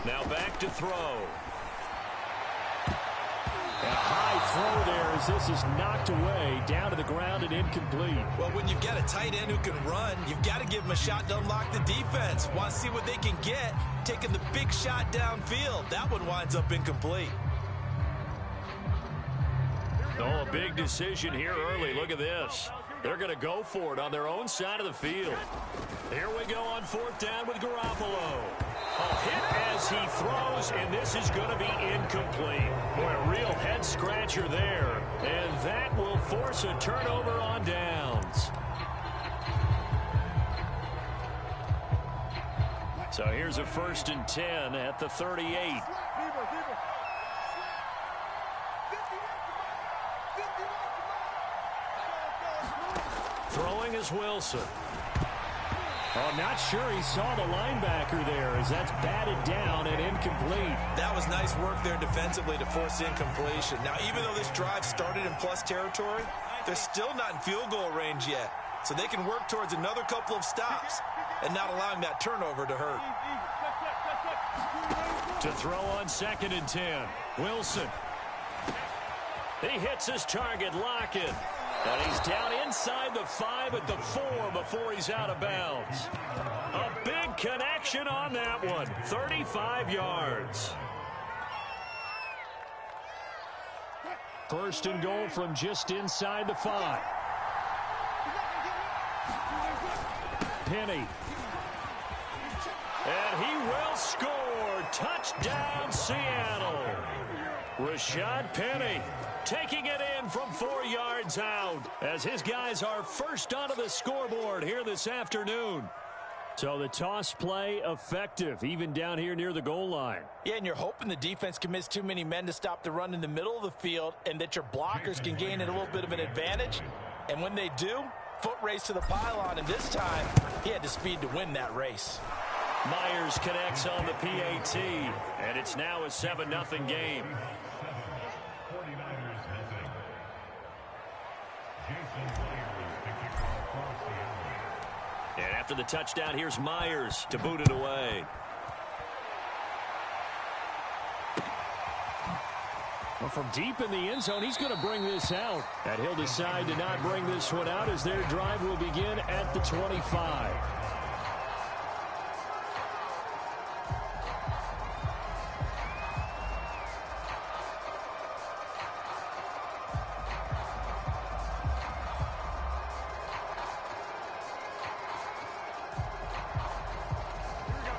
Now back to throw. A high throw there as this is knocked away, down to the ground and incomplete. Well, when you've got a tight end who can run, you've got to give him a shot to unlock the defense. Want to see what they can get, taking the big shot downfield. That one winds up incomplete. Oh, a big decision here early. Look at this. They're going to go for it on their own side of the field. Here we go on fourth down with Garoppolo. A hit as he throws, and this is going to be incomplete. Boy, a real head-scratcher there. And that will force a turnover on downs. So here's a 1st and 10 at the 38. Throwing is Wilson. Oh, not sure he saw the linebacker there as that's batted down and incomplete. That was nice work there defensively to force incompletion. Now, even though this drive started in plus territory, they're still not in field goal range yet. So they can work towards another couple of stops and not allowing that turnover to hurt. To throw on 2nd and 10. Wilson. He hits his target, Lockett. And he's down inside the 5 at the 4 before he's out of bounds. A big connection on that one. 35 yards. 1st and goal from just inside the 5. Penny. And he will score. Touchdown, Seattle. Rashad Penny taking it in from 4 yards out as his guys are first onto the scoreboard here this afternoon. So the toss play effective, even down here near the goal line. Yeah, and you're hoping the defense commits too many men to stop the run in the middle of the field and that your blockers can gain a little bit of an advantage. And when they do, foot race to the pylon, and this time he had the speed to win that race. Myers connects on the PAT, and it's now a 7-0 game. And after the touchdown, here's Myers to boot it away. Well, from deep in the end zone, he's going to bring this out. And he'll decide to not bring this one out as their drive will begin at the 25.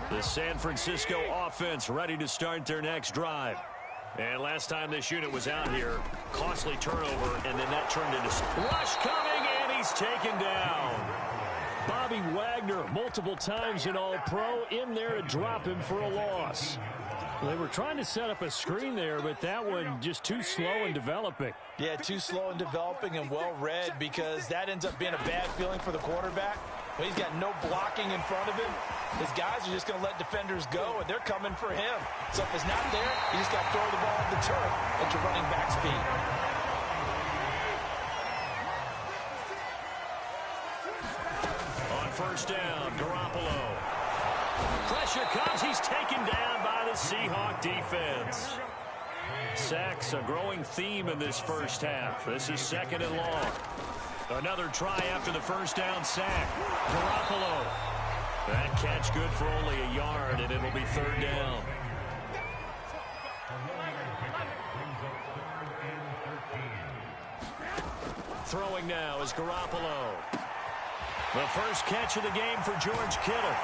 The San Francisco offense ready to start their next drive. And last time this unit was out here, costly turnover, and then that turned into rush coming, and he's taken down. Bobby Wagner, multiple times in All-Pro, in there to drop him for a loss. They were trying to set up a screen there, but that one just too slow in developing. Yeah, too slow in developing and well-read, because that ends up being a bad feeling for the quarterback. He's got no blocking in front of him. His guys are just going to let defenders go, and they're coming for him. So if it's not there, you just got to throw the ball at the turf at your running back speed. On 1st down, Garoppolo. Pressure comes. He's taken down by the Seahawk defense. Sacks a growing theme in this first half. This is 2nd and long. Another try after the 1st down sack. Garoppolo. That catch good for only a yard, and it'll be 3rd down. Throwing now is Garoppolo. The first catch of the game for George Kittle.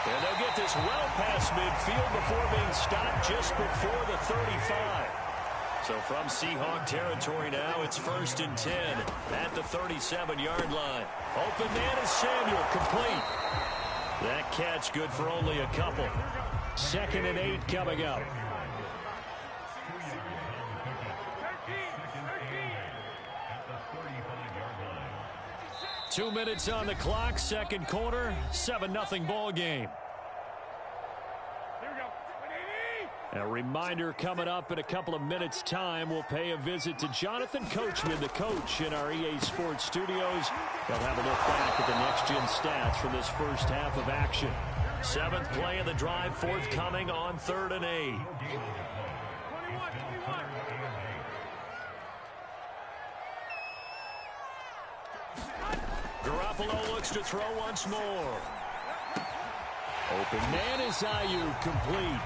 And they'll get this well past midfield before being stopped just before the 35. So from Seahawk territory now, it's 1st and 10 at the 37-yard line. Open man is Samuel, complete. That catch good for only a couple. 2nd and 8 coming up. Two minutes on the clock, 2nd quarter, 7-0 ball game. A reminder coming up in a couple of minutes' time. We'll pay a visit to Jonathan Coachman, the coach in our EA Sports studios. They'll have a look back at the next-gen stats from this first half of action. Seventh play of the drive, forthcoming on 3rd and 8. Garoppolo looks to throw once more. Open man is Ayuk, complete.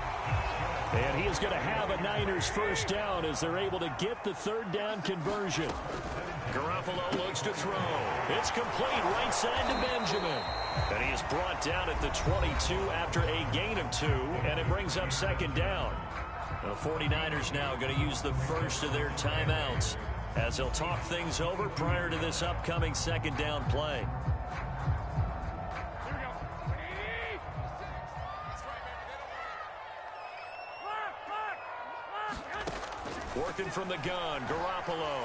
And he is going to have a Niners first down as they're able to get the 3rd down conversion. Garoppolo looks to throw. It's complete right side to Benjamin. And he is brought down at the 22 after a gain of 2, and it brings up 2nd down. The 49ers now going to use the first of their timeouts as they'll talk things over prior to this upcoming 2nd down play. Working from the gun, Garoppolo.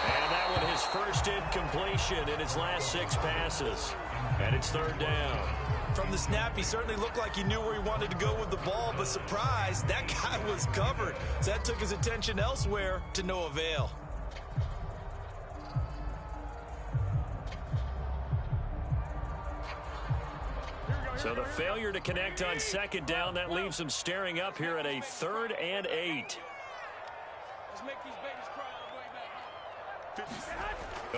And that one his first incompletion in his last 6 passes. And it's 3rd down. From the snap, he certainly looked like he knew where he wanted to go with the ball, but surprise, that guy was covered. So that took his attention elsewhere to no avail. So the failure to connect on 2nd down, that leaves him staring up here at a 3rd and 8. Let's make these babies cry on the way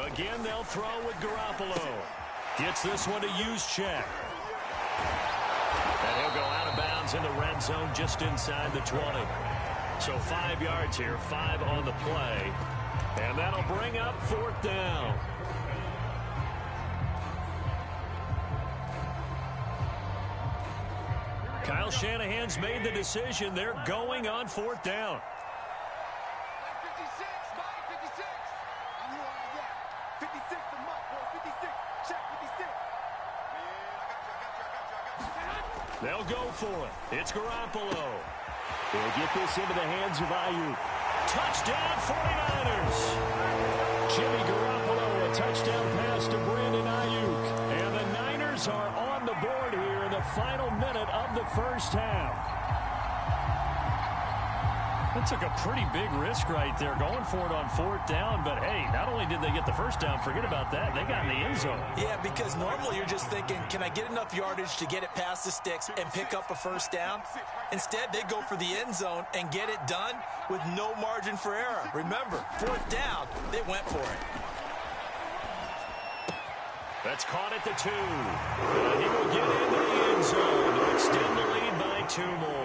back. Again, they'll throw with Garoppolo. Gets this one to Juszczyk. And he'll go out of bounds in the red zone just inside the 20. So 5 yards here, 5 on the play. And that'll bring up 4th down. Kyle Shanahan's made the decision. They're going on 4th down. 56, Mike, 56. I knew I got 56 to Mike, boy, 56. Check 56. Man, I got you. They'll go for it. It's Garoppolo. They'll get this into the hands of Ayuk. Touchdown, 49ers. Jimmy Garoppolo, a touchdown pass to Brandon Ayuk. And the Niners are on the board here in the final minute of the first half. That took a pretty big risk right there, going for it on 4th down. But, hey, not only did they get the first down, forget about that, they got in the end zone. Yeah, because normally you're just thinking, can I get enough yardage to get it past the sticks and pick up a first down? Instead, they go for the end zone and get it done with no margin for error. Remember, 4th down, they went for it. That's caught at the 2. And he will get into the end zone to extend the lead by 2 more.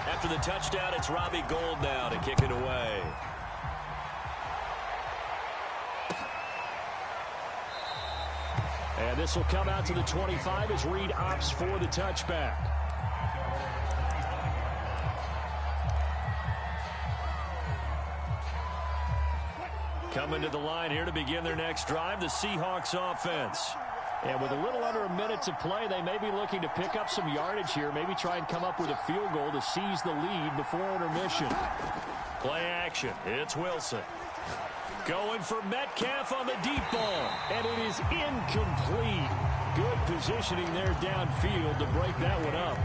After the touchdown, it's Robbie Gould now to kick it away. And this will come out to the 25 as Reed opts for the touchback. Coming to the line here to begin their next drive, the Seahawks offense. And with a little under a minute to play, they may be looking to pick up some yardage here, maybe try and come up with a field goal to seize the lead before intermission. Play action. It's Wilson. Going for Metcalf on the deep ball. And it is incomplete. Good positioning there downfield to break that one up.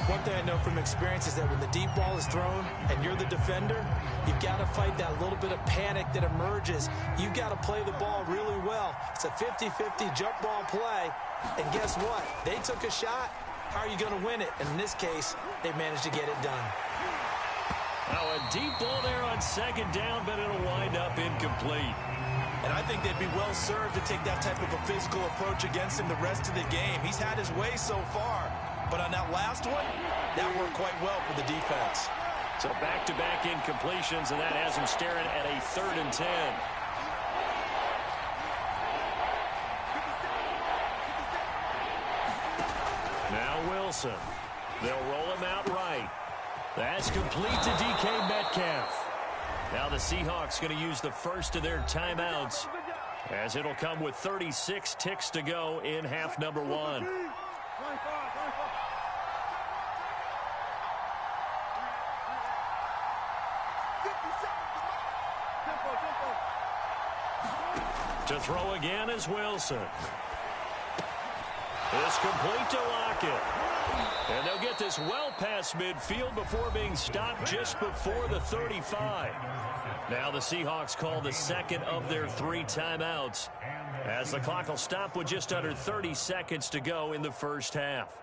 One thing I know from experience is that when the deep ball is thrown and you're the defender, you've got to fight that little bit of panic that emerges. You've got to play the ball really well. It's a 50-50 jump ball play. And guess what? They took a shot. How are you going to win it? And in this case, they managed to get it done. Oh, a deep ball there on 2nd down, but it'll wind up incomplete. And I think they'd be well served to take that type of a physical approach against him the rest of the game. He's had his way so far. But on that last one, that worked quite well for the defense. So back-to-back incompletions, and that has him staring at a 3rd and 10. Now Wilson. They'll roll him out right. That's complete to DK Metcalf. Now the Seahawks going to use the first of their timeouts, as it'll come with 36 ticks to go in half number 1. To throw again is Wilson. It's complete to Lockett. And they'll get this well past midfield before being stopped just before the 35. Now the Seahawks call the second of their 3 timeouts, as the clock will stop with just under 30 seconds to go in the first half.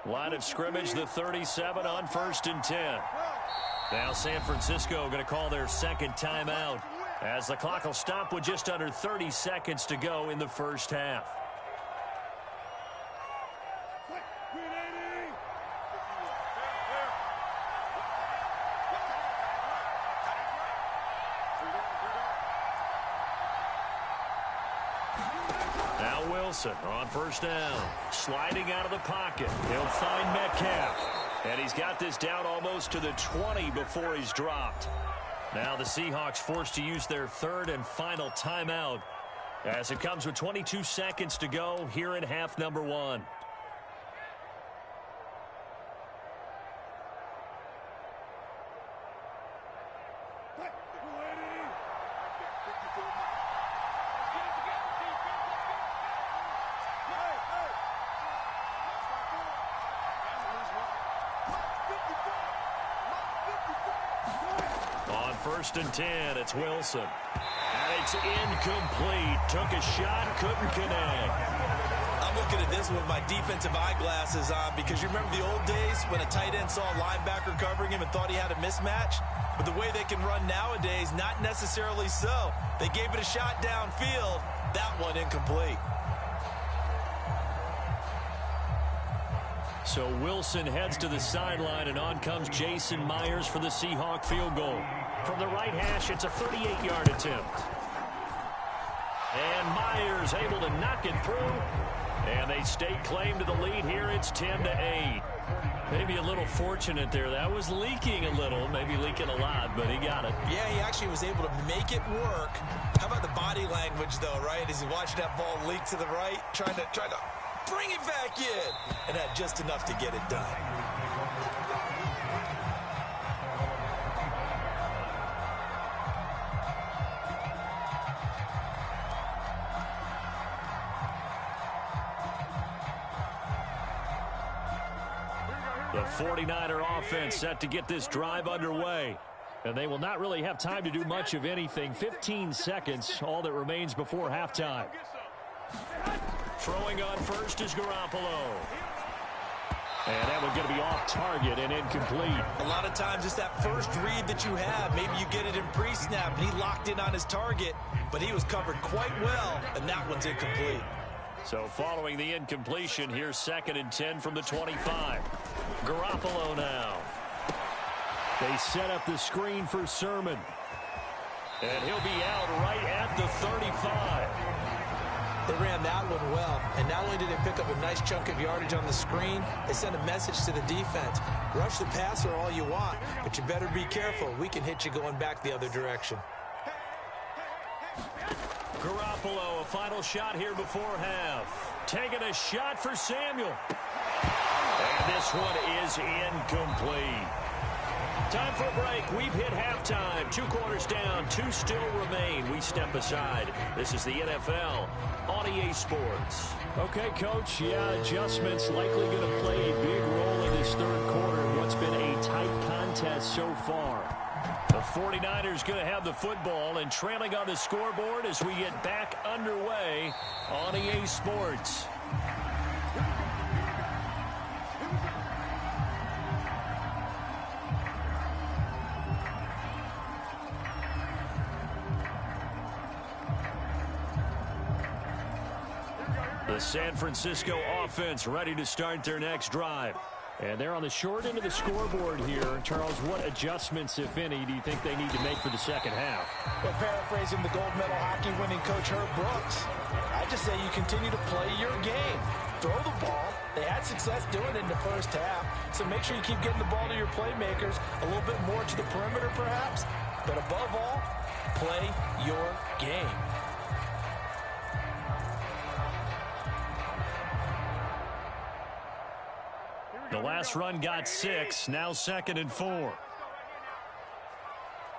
Line of scrimmage, the 37 on 1st and 10. Now San Francisco going to call their second timeout, as the clock will stop with just under 30 seconds to go in the first half. Now Wilson on 1st down, sliding out of the pocket. He'll find Metcalf. And he's got this down almost to the 20 before he's dropped. Now the Seahawks forced to use their 3rd and final timeout, as it comes with 22 seconds to go here in half number 1. On 1st and 10, it's Wilson. And it's incomplete. Took a shot, couldn't connect. I'm looking at this with my defensive eyeglasses on, because you remember the old days when a tight end saw a linebacker covering him and thought he had a mismatch? But the way they can run nowadays, not necessarily so. They gave it a shot downfield. That one incomplete. So Wilson heads to the sideline, and on comes Jason Myers for the Seahawk field goal. From the right hash, it's a 38-yard attempt. And Myers able to knock it through. And they stake claim to the lead here. It's 10-8. Maybe a little fortunate there. That was leaking a little, maybe leaking a lot, but he got it. Yeah, he actually was able to make it work. How about the body language, though, right? As he watched that ball leak to the right, trying to bring it back in, and had just enough to get it done. The 49er offense set to get this drive underway. And they will not really have time to do much of anything. 15 seconds, all that remains before halftime. Throwing on first is Garoppolo. And that one's going to be off target and incomplete. A lot of times it's that first read that you have. Maybe you get it in pre-snap, and he locked in on his target, but he was covered quite well, and that one's incomplete. So following the incompletion, here's 2nd and 10 from the 25. Garoppolo now. They set up the screen for Sermon. And he'll be out right at the 35. They ran that one well, and not only did they pick up a nice chunk of yardage on the screen, they sent a message to the defense. Rush the passer all you want, but you better be careful. We can hit you going back the other direction. Garoppolo, a final shot here before half. Taking a shot for Samuel. And this one is incomplete. Time for a break. We've hit halftime. 2 quarters down. 2 still remain. We step aside. This is the NFL on EA Sports. Okay, Coach. Yeah, adjustments likely going to play a big role in this 3rd quarter in what's been a tight contest so far. The 49ers going to have the football and trailing on the scoreboard as we get back underway on EA Sports. The San Francisco offense ready to start their next drive. And they're on the short end of the scoreboard here. Charles, what adjustments, if any, do you think they need to make for the second half? Well, paraphrasing the gold medal hockey winning coach Herb Brooks, I just say you continue to play your game. Throw the ball. They had success doing it in the first half, so make sure you keep getting the ball to your playmakers, a little bit more to the perimeter perhaps, but above all, play your game. The last run got 6, now 2nd and 4.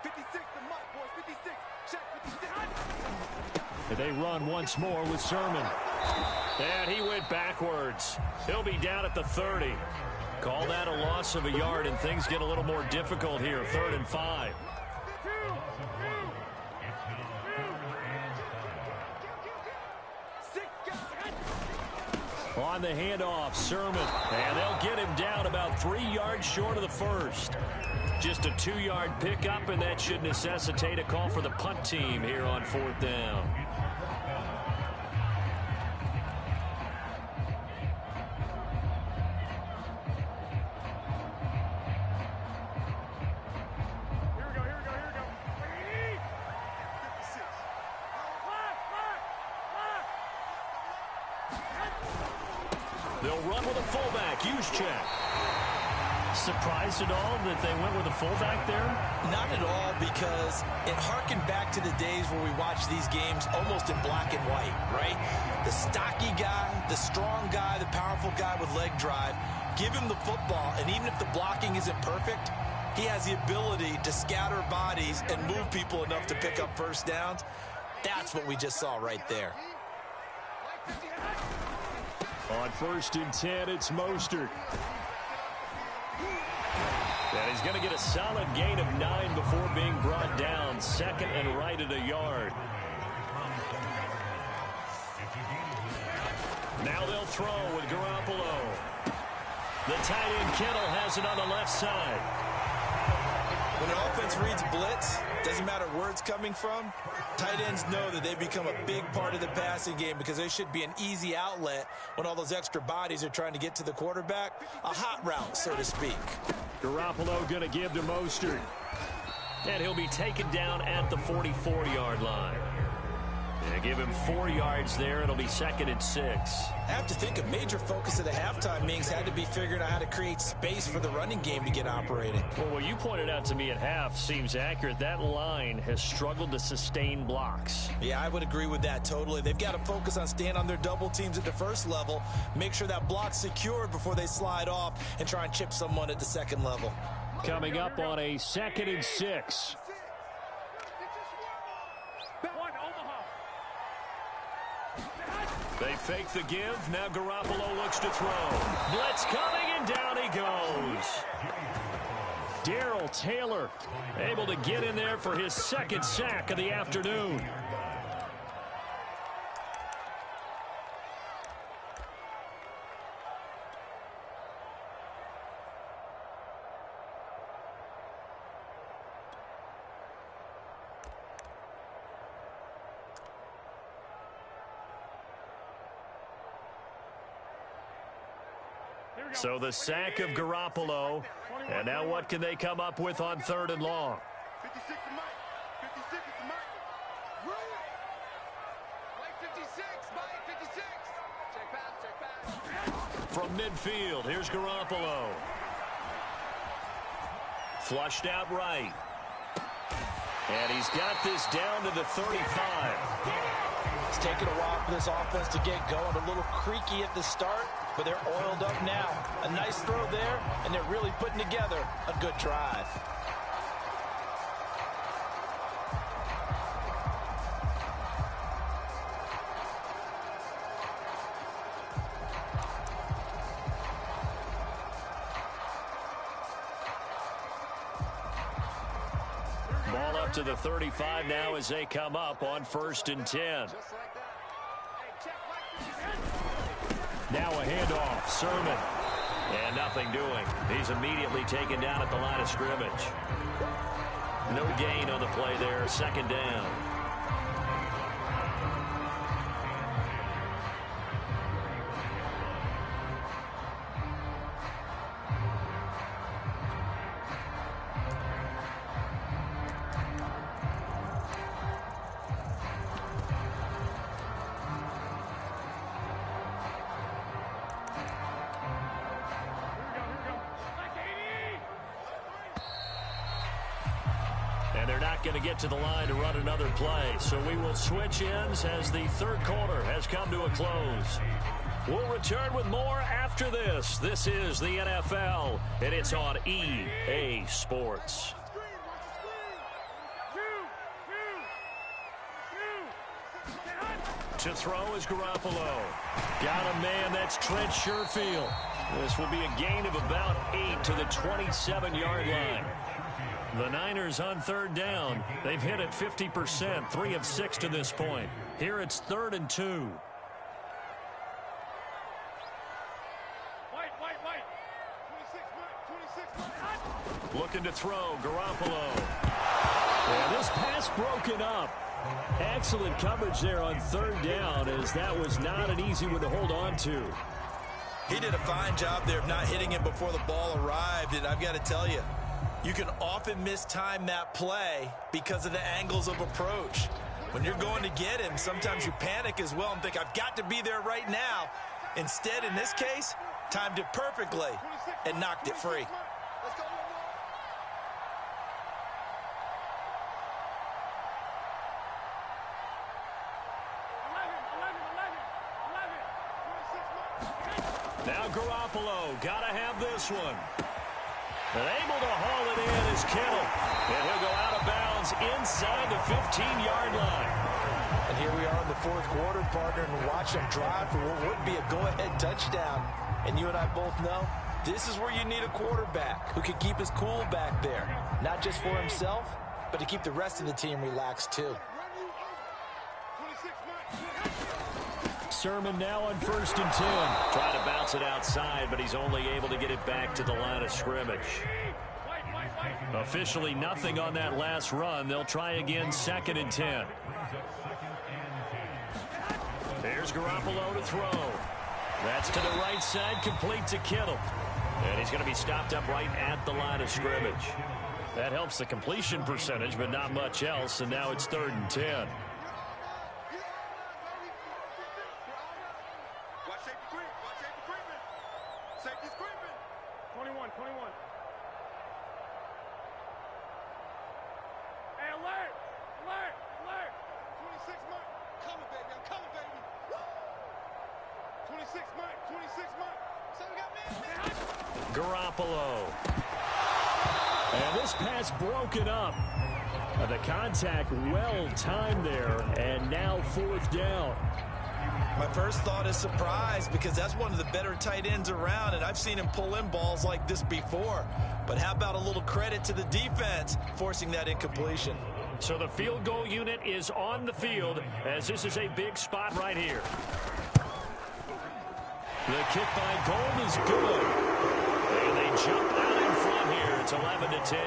56 to Mike, boys, 56. And they run once more with Sermon. And he went backwards. He'll be down at the 30. Call that a loss of a yard, and things get a little more difficult here. 3rd and 5. On the handoff, Sermon. And they'll get him down about 3 yards short of the first. Just a 2-yard pickup, and that should necessitate a call for the punt team here on 4th down. They'll run with a fullback. Juszczyk. Surprised at all that they went with a fullback there? Not at all, because it harkened back to the days where we watched these games almost in black and white, right? The stocky guy, the strong guy, the powerful guy with leg drive. Give him the football, and even if the blocking isn't perfect, he has the ability to scatter bodies and move people enough to pick up first downs. That's what we just saw right there. On 1st and 10, it's Mostert. And he's going to get a solid gain of 9 before being brought down. 2nd and right at a yard. Now they'll throw with Garoppolo. The tight end Kittle has it on the left side. When an offense reads blitz, doesn't matter where it's coming from, tight ends know that they become a big part of the passing game because they should be an easy outlet when all those extra bodies are trying to get to the quarterback. A hot route, so to speak. Garoppolo going to give to Mostert. And he'll be taken down at the 44-yard line. And give him 4 yards there. It'll be 2nd and 6. I have to think a major focus of the halftime meetings had to be figuring out how to create space for the running game to get operating. Well, what you pointed out to me at half seems accurate. That line has struggled to sustain blocks. Yeah, I would agree with that totally. They've got to focus on staying on their double teams at the first level, make sure that block's secured before they slide off and try and chip someone at the second level. Coming up on a 2nd and 6. They fake the give. Now Garoppolo looks to throw. Blitz coming, and down he goes. Darrell Taylor able to get in there for his 2nd sack of the afternoon. So the sack of Garoppolo. And now what can they come up with on 3rd and long? 56 to Mike. 56 to Mike. Mike 56. Mike 56. Check pass. From midfield, here's Garoppolo. Flushed out right. And he's got this down to the 35. It's taken a while for this offense to get going. A little creaky at the start, but they're oiled up now. A nice throw there, and they're really putting together a good drive. Ball up to the 35 now as they come up on 1st and 10. Now a handoff. Sermon. And nothing doing. He's immediately taken down at the line of scrimmage. No gain on the play there. 2nd down. And they're not going to get to the line to run another play. So we will switch ends as the 3rd quarter has come to a close. We'll return with more after this. This is the NFL, and it's on EA Sports. To throw is Garoppolo. Got a man, that's Trent Sherfield. This will be a gain of about 8 to the 27-yard line. The Niners on third down. They've hit it 50%, 3 of 6 to this point. Here it's 3rd and 2. Looking to throw, Garoppolo. And this pass broken up. Excellent coverage there on third down, as that was not an easy one to hold on to. He did a fine job there of not hitting him before the ball arrived, and I've got to tell you, you can often mistime that play because of the angles of approach. When you're going to get him, sometimes you panic as well and think, I've got to be there right now. Instead, in this case, timed it perfectly and knocked it free. Now Garoppolo, gotta have this one. And able to haul it in is Kittle. And he'll go out of bounds inside the 15-yard line. And here we are in the fourth quarter, partner, and watch him drive for what would be a go-ahead touchdown. And you and I both know this is where you need a quarterback who can keep his cool back there. Not just for himself, but to keep the rest of the team relaxed too. Sermon now on 1st and 10. Trying to bounce it outside, but he's only able to get it back to the line of scrimmage. Officially nothing on that last run. They'll try again 2nd and 10. There's Garoppolo to throw. That's to the right side, complete to Kittle. And he's going to be stopped up right at the line of scrimmage. That helps the completion percentage, but not much else, and now it's 3rd and 10. Garoppolo. And this pass broken up. The contact well timed there, and now 4th down. My first thought is surprise, because that's one of the better tight ends around, and I've seen him pull in balls like this before. But how about a little credit to the defense forcing that incompletion? So the field goal unit is on the field, as this is a big spot right here. The kick by Gold is good. And they jump out in front here. It's 11 to 10.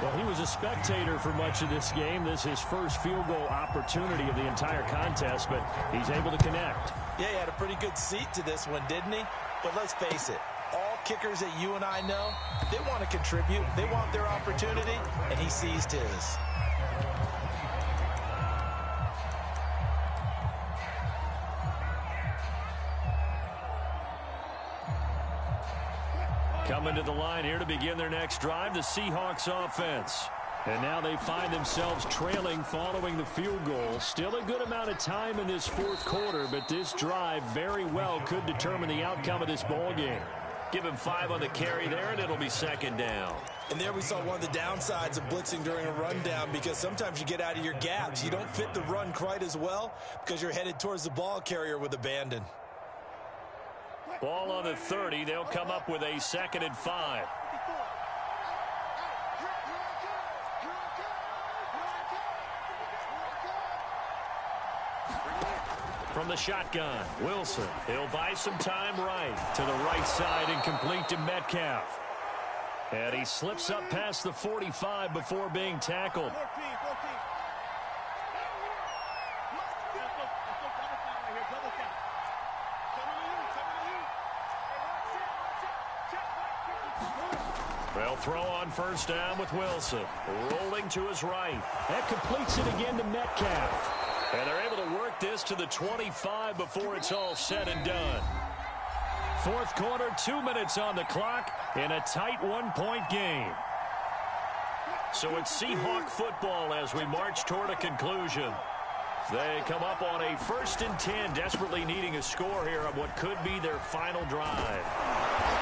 Well, he was a spectator for much of this game. This is his first field goal opportunity of the entire contest, but he's able to connect. Yeah, he had a pretty good seat to this one, didn't he? But let's face it, all kickers that you and I know, they want to contribute. They want their opportunity, and he seized his. Coming to the line here to begin their next drive, the Seahawks offense. And now they find themselves trailing following the field goal. Still a good amount of time in this fourth quarter, but this drive very well could determine the outcome of this ball game. Give him 5 on the carry there, and it'll be 2nd down. And there we saw one of the downsides of blitzing during a rundown, because sometimes you get out of your gaps. You don't fit the run quite as well because you're headed towards the ball carrier with abandon. Ball on the 30. They'll come up with a 2nd and 5. From the shotgun, Wilson. He'll buy some time right to the right side and complete to Metcalf. And he slips up past the 45 before being tackled. They'll throw on 1st down with Wilson. Rolling to his right. That completes it again to Metcalf. And they're able to work this to the 25 before it's all said and done. Fourth quarter, 2 minutes on the clock in a tight 1-point game. So it's Seahawk football as we march toward a conclusion. They come up on a 1st and 10, desperately needing a score here on what could be their final drive.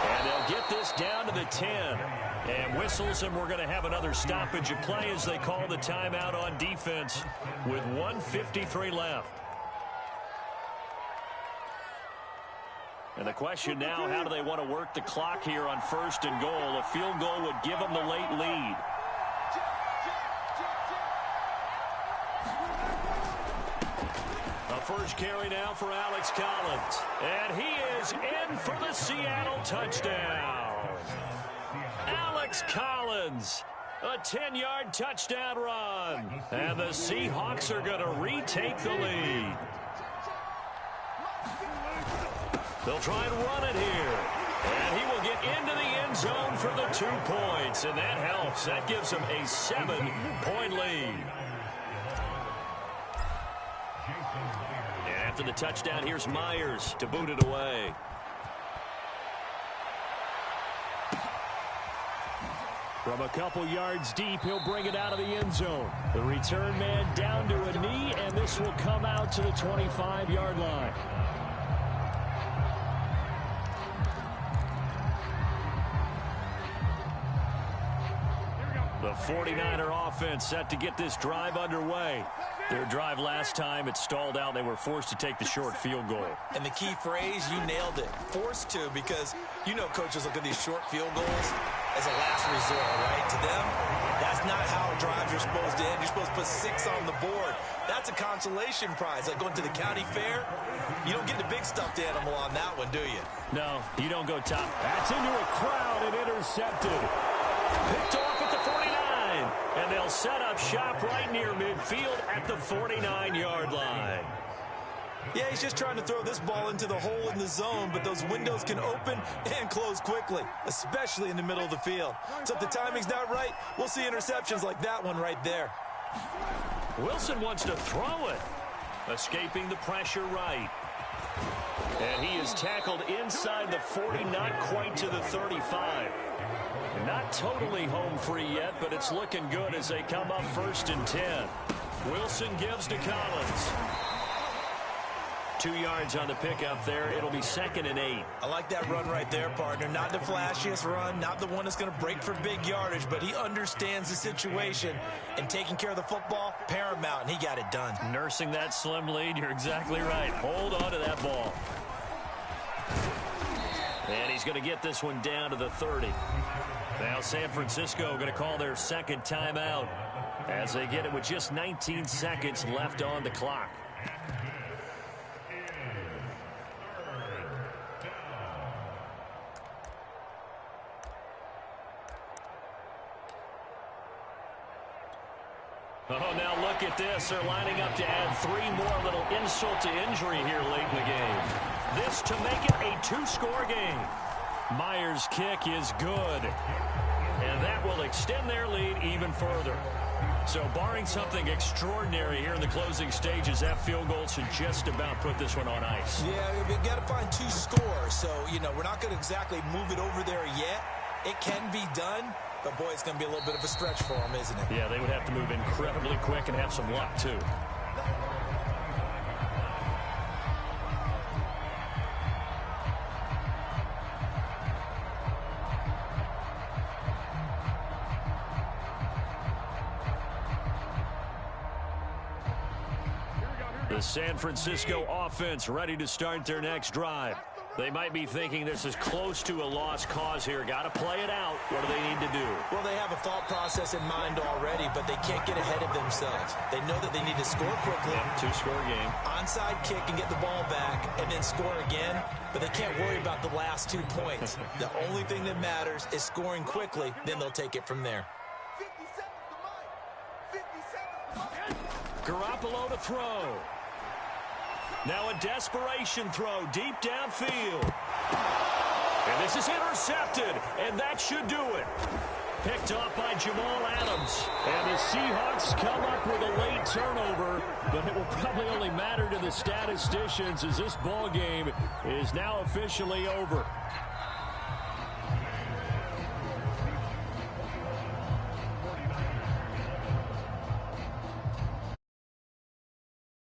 And they'll get this down to the 10. And whistles, and we're going to have another stoppage of play as they call the timeout on defense with 1:53 left. And the question now, how do they want to work the clock here on 1st and goal? A field goal would give them the late lead. A first carry now for Alex Collins. And he is in for the Seattle touchdown. Alex Collins, a 10-yard touchdown run. And the Seahawks are going to retake the lead. They'll try and run it here. And he will get into the end zone for the 2 points. And that helps. That gives him a 7-point lead. And after the touchdown, here's Myers to boot it away. From a couple yards deep, he'll bring it out of the end zone. The return man down to a knee, and this will come out to the 25-yard line. The 49er offense set to get this drive underway. Their drive last time, it stalled out. They were forced to take the short field goal. And the key phrase, you nailed it. Forced to, because you know coaches look at these short field goals as a last resort, right? To them, that's not how drives are supposed to end. You're supposed to put 6 on the board. That's a consolation prize. Like going to the county fair, you don't get the big stuffed animal on that one, do you? No, you don't go top. That's into a crowd and intercepted. Picked off at the 49. And they'll set up shop right near midfield at the 49-yard line. Yeah, he's just trying to throw this ball into the hole in the zone, but those windows can open and close quickly, especially in the middle of the field. So if the timing's not right, we'll see interceptions like that one right there. Wilson wants to throw it. Escaping the pressure right. And he is tackled inside the 40, not quite to the 35. Not totally home free yet, but it's looking good as they come up 1st and 10. Wilson gives to Collins. 2 yards on the pickup there. It'll be 2nd and 8. I like that run right there, partner. Not the flashiest run, not the one that's going to break for big yardage, but he understands the situation, and taking care of the football, paramount, and he got it done. Nursing that slim lead, you're exactly right. Hold on to that ball. And he's going to get this one down to the 30. Now San Francisco going to call their 2nd timeout as they get it with just 19 seconds left on the clock. Oh, now look at this. They're lining up to add 3 more. Little insult to injury here late in the game. This to make it a 2-score game. Myers' kick is good. And that will extend their lead even further. So barring something extraordinary here in the closing stages, that field goal should just about put this one on ice. Yeah, we've got to find 2 scores. So, you know, we're not going to exactly move it over there yet. It can be done. But, boy, it's going to be a little bit of a stretch for them, isn't it? Yeah, they would have to move incredibly quick and have some luck, too. The San Francisco offense ready to start their next drive. They might be thinking this is close to a lost cause here. Got to play it out. What do they need to do? Well, they have a thought process in mind already, but they can't get ahead of themselves. They know that they need to score quickly. Yep, 2-score game. Onside kick and get the ball back and then score again, but they can't worry about the last 2 points. The only thing that matters is scoring quickly, then they'll take it from there. 57 Garoppolo to throw. Now a desperation throw deep downfield. And this is intercepted, and that should do it. Picked off by Jamal Adams. And the Seahawks come up with a late turnover, but it will probably only matter to the statisticians as this ball game is now officially over.